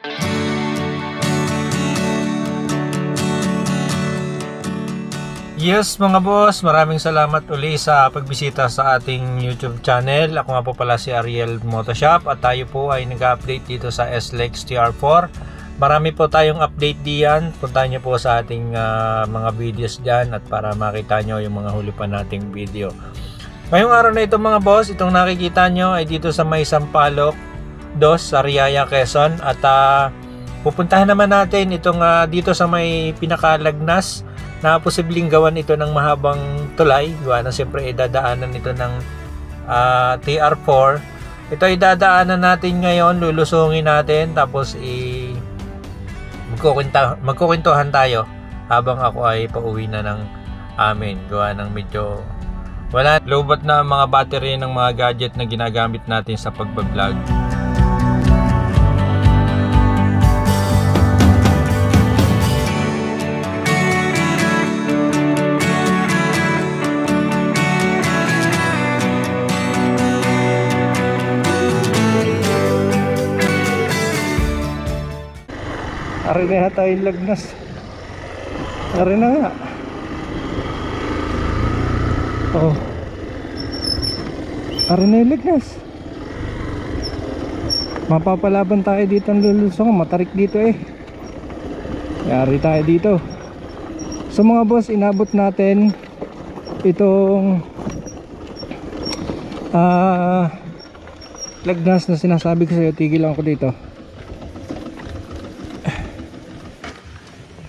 Yes mga boss, maraming salamat uli sa pagbisita sa ating YouTube channel. Ako nga po pala si Ariel Motoshop at tayo po ay nag-update dito sa SLEX TR4. Marami po tayong update diyan. Puntahan nyo po sa ating mga videos dyan at para makita nyo yung mga huli pa nating video. Ngayong araw na ito mga boss, itong nakikita nyo ay dito sa may Sampaloc 2 sa Riyaya, Quezon. At pupuntahan naman natin itong dito sa may Pinakalagnas na posibleng gawan ito ng mahabang tulay. Gawa na siyempre idadaanan ito ng TR4. Ito idadaanan natin ngayon, lulusungin natin, tapos magkukwentuhan tayo habang ako ay pauwi na ng amin. Gawa ng medyo wala, lobat na ang mga battery ng mga gadget na ginagamit natin sa pagbablog. Ari na tayong Lagnas. Ari na nga. Oh. Ari na yung Lagnas. Mapapalaban tayo dito ang lulusong. Matarik dito eh. Yari tayo dito. So mga boss, inabot natin itong Lagnas na sinasabi ko sa'yo. Tigil lang ako dito.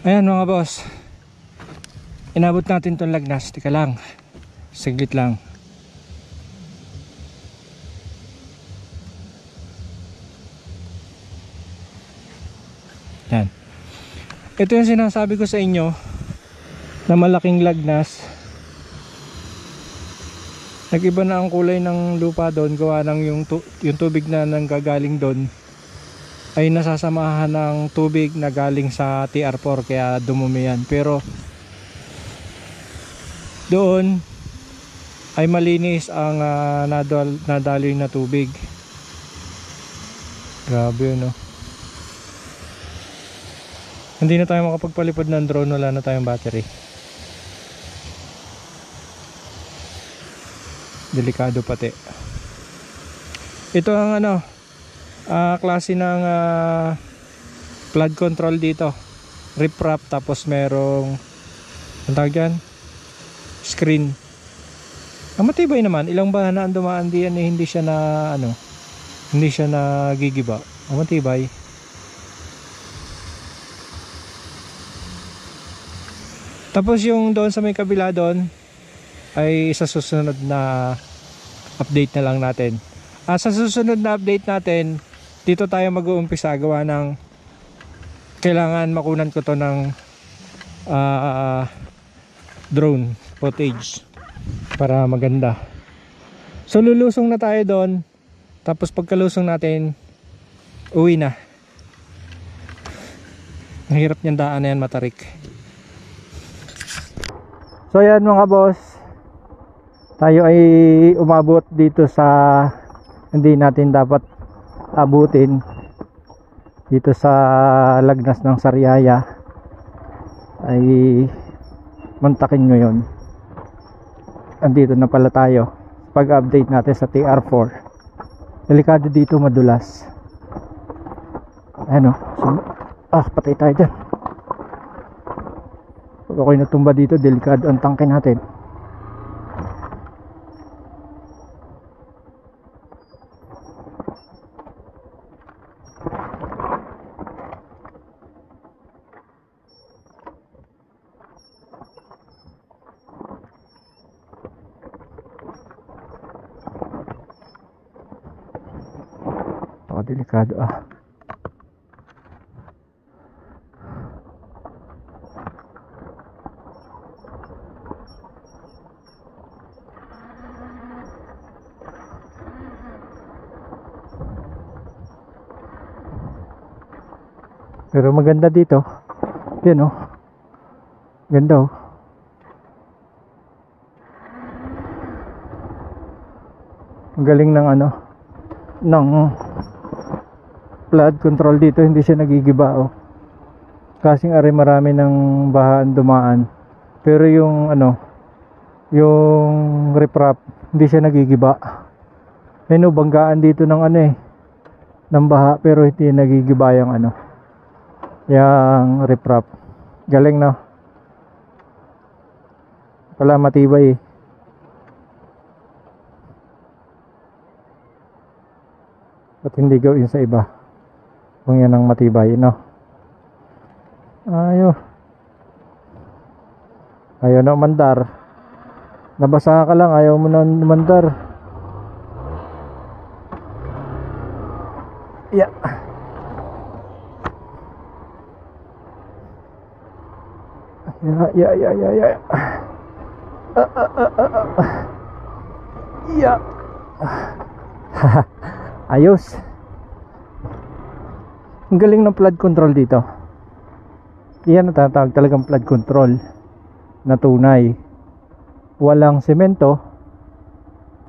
Ayan mga boss, inabot natin itong Lagnas. Tika lang, saglit lang. Yan. Ito yung sinasabi ko sa inyo na malaking Lagnas. Nag-iba na ang kulay ng lupa doon. Gawa ng yung tubig na nanggagaling doon ay nasasamahan ng tubig na galing sa TR4, kaya dumumi yan. Pero doon ay malinis ang nadaloy na tubig. Grabe no. Hindi na tayo makapagpalipad ng drone, wala na tayong battery. Delikado pati. Ito ang klase ng flood control dito. Riprap, tapos merong ang tawag dyan? Screen. Ang matibay naman. Ilang bahana ang dumaan diyan eh, hindi siya na hindi siya nagigiba. Ang matibay. Tapos yung doon sa may kabila doon ay sa susunod na update na lang natin. Sa susunod na update natin, dito tayo mag-uumpisa. Gawa ng kailangan makunan ko to ng drone footage para maganda. So lulusong na tayo doon. Tapos pagkalusong natin, uwi na. Ang hirap niyang daan na yan, matarik. So yan mga boss, tayo ay umabot dito sa hindi natin dapat abutin, dito sa Lagnas ng Sariaya. Ay mantakin nyo yun. Andito na pala tayo. Pag-update natin sa TR4, delikado dito, madulas. Ano, patay tayo dyan. Pag ako'y natumba dito, delikado ang tangke natin. Delikado pero maganda dito. Yan ganda Ang galing ng ng flood control dito, hindi siya nagigiba oh. Kasing ari marami ng bahaan dumaan. Pero yung ano, yung riprap, hindi siya nagigiba. Ayun, banggaan dito ng ano ng baha, pero hindi nagigiba yung ano, yung riprap. Galing no? Pala matibay Ba't hindi gawin sa iba kung yan ang matibay, no? Ayaw na umandar. Nabasa ka lang, ayaw mo na umandar. Yeah. Yeah. Yeah. Ayos. Ang galing ng flood control dito. Yan ang tatawag talagang flood control na tunay. Walang semento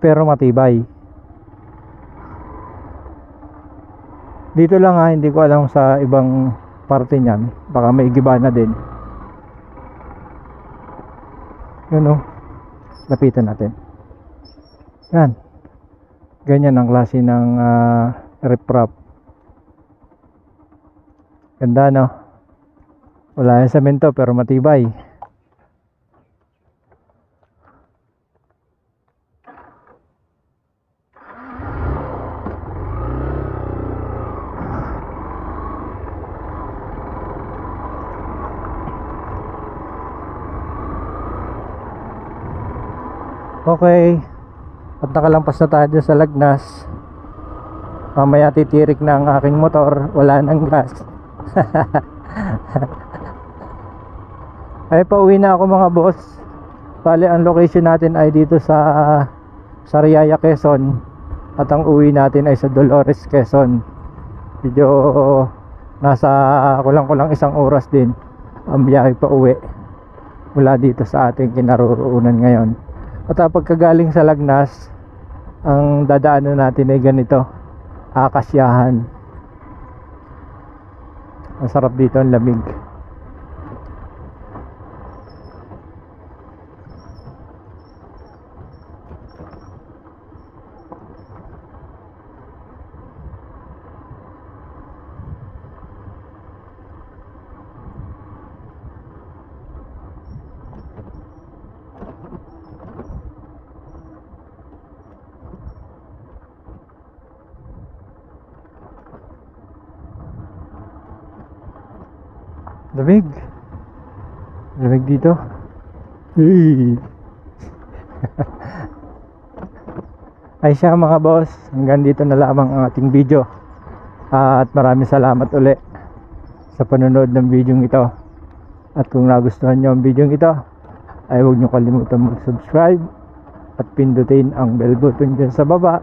pero matibay. Dito lang hindi ko alam sa ibang parte niyan. Baka may giba na din. Yun lapitan natin. Yan. Ganyan ang klase ng riprap. Ganda no? Wala yung semento pero matibay. Okay. At nakalampas na tayo sa Lagnas. Mamaya titirik na ang aking motor. Wala nang gas. Ay, pauwi na ako mga boss. Bale, ang location natin ay dito sa Sariaya, Quezon. At ang uwi natin ay sa Dolores, Quezon. Medyo nasa kulang-kulang 1 oras din ang biyahe pa uwi mula dito sa ating kinaroroonan ngayon. At pagkagaling sa Lagnas, ang dadaanan natin ay ganito, Akasyahan. Ang sarap dito, ang lamig. Lamig dito. Hey. Ay siya mga boss, hanggang dito na lamang ang ating video. At maraming salamat uli sa panonood ng video ito. At kung nagustuhan nyo ang video ito, ay huwag nyo kalimutan mag-subscribe at pindutin ang bell button dyan sa baba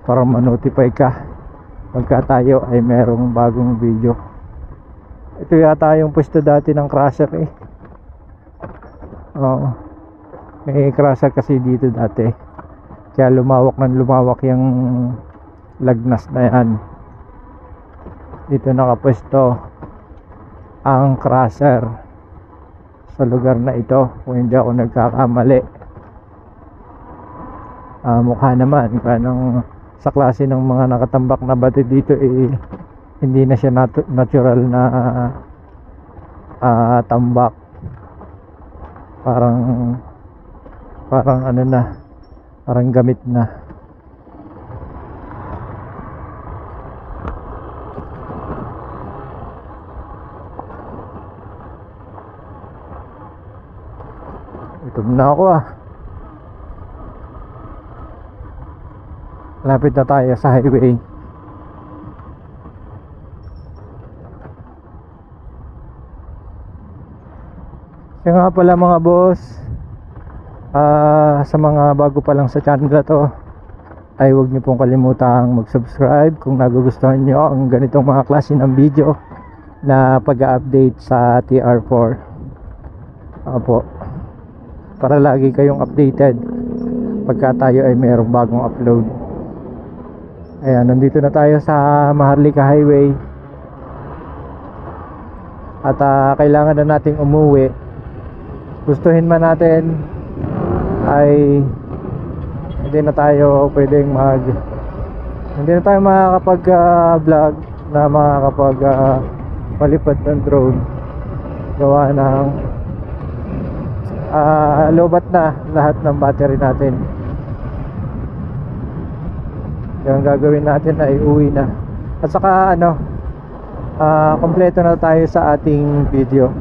para ma-notify ka pagka tayo ay merong bagong video. Ito yata yung pwesto dati ng crusher Oo. May crusher kasi dito dati. Kaya lumawak yung Lagnas na yan. Dito nakapwesto ang crusher sa lugar na ito, kung hindi ako nagkakamali. Mukha naman kanang sa klase ng mga nakatambak na bati dito hindi na siya natural na tambak. Parang ano na, parang gamit na. Gutom na ako Lapit na tayo sa highway. Kaya nga pala mga boss, sa mga bago pa lang sa channel na to, ay huwag niyo pong kalimutang mag-subscribe kung nagugustuhan niyo ang ganitong mga klase ng video na pag-update sa TR4. Opo, para lagi kayong updated pagka tayo ay mayroong bagong upload. Ayan, nandito na tayo sa Maharlika Highway. At kailangan na nating umuwi. Gustuhin man natin ay hindi na tayo makakapag vlog na makakapag palipad ng drone. Gawa ng lobat na lahat ng battery natin. Yung gagawin natin ay uwi na. At saka kompleto na tayo sa ating video.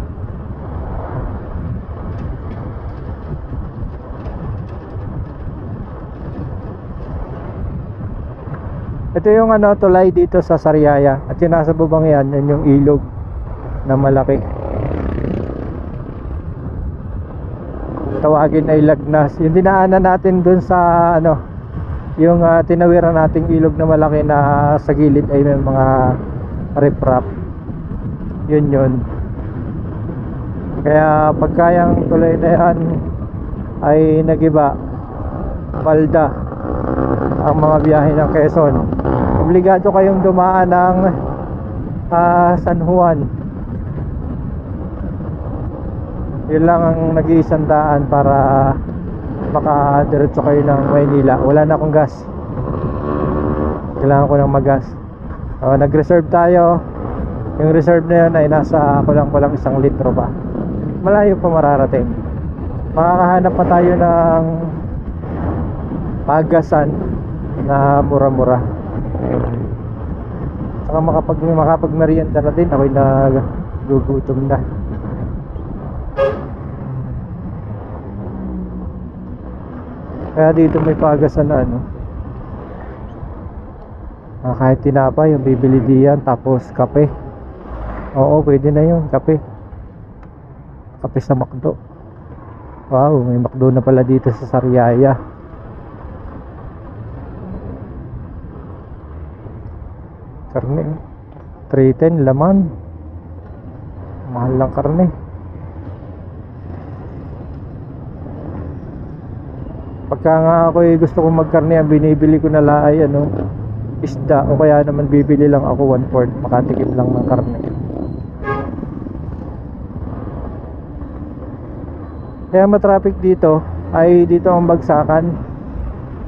Ito yung tulay dito sa Sariaya. At yung nasa bubang yan yung ilog na malaki. Tawagin ay Lagnas. Yung dinaanan natin dun sa yung tinawiran nating ilog na malaki na sa gilid ay may mga riprap. Yun. Kaya pagkayang tulay na yan ay nagiba, palda ang mga biyahe ng Quezon. Obligado kayong dumaan ng San Juan. Yun lang ang nag-iisang daan para makadiretso kayo ng Maynila. Wala na akong gas. Kailangan ko ng magas. Nag-reserve tayo. Yung reserve na yun ay nasa kulang 1 litro pa. Malayo pa mararating. Makakahanap pa tayo ng pagasan na mura-mura. Saka makapag-merienda na din. Ako'y nagugutom na. Kaya dito may pagasan na kahit tinapay yung bibili diyan, tapos kape. Oo, pwede na yun, kape sa McDo. Wow, may McDo na pala dito sa Sariaya. Karne 310 laman. Mahal lang karne. Pagka nga ako'y gusto kong magkarne, ang binibili ko na lang ay isda, o kaya naman bibili lang ako 1/4, makatikim lang ng karne. Kaya matraffic dito ay dito ang bagsakan,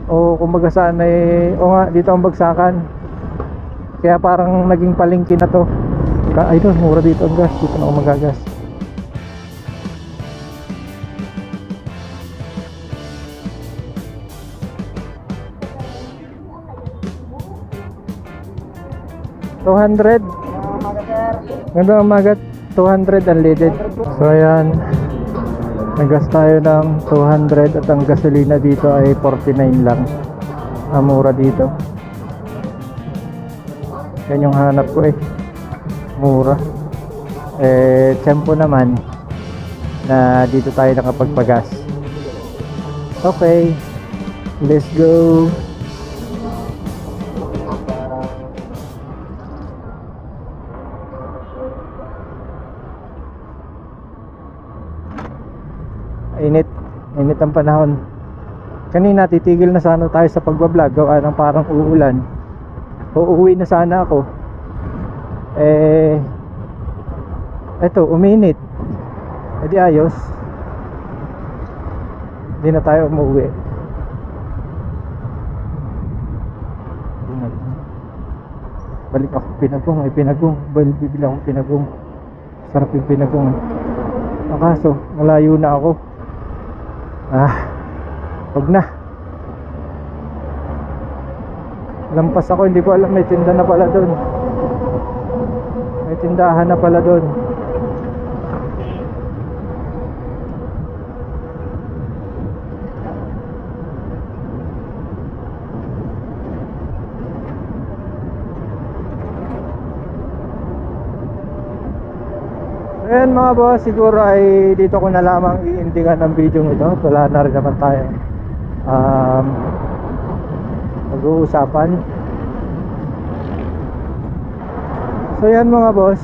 o kumbaga saan ay dito ang bagsakan. Kaya parang naging palengke na to. Ay doon, mura dito ang gas, dito na ako magagas. $200. Ganda ang magat. 200 unleaded. So ayan, naggas tayo ng 200 at ang gasolina dito ay 49 lang. Mura dito. Yan yung hanap ko mura. Tempo naman na dito tayo nakapagpagas. Okay, let's go. Init ang panahon. Kanina titigil na sana tayo sa pagbablog, gawa ng parang uulan. Uuwi na sana ako. Eto, uminit. Di ayos. Hindi na tayo umuwi. Balik ako pinagong. Bibili ako pinagong. Sarap yung pinagong. Kaso malayo na ako. Wag na. Lampas ako, hindi ko alam may tinda na pala doon. May tindahan na pala doon. Ayan mga boss, siguro ay dito ko na lamang i-endingan ng video ito. Wala na rin naman tayo mag-uusapan. So yan mga boss,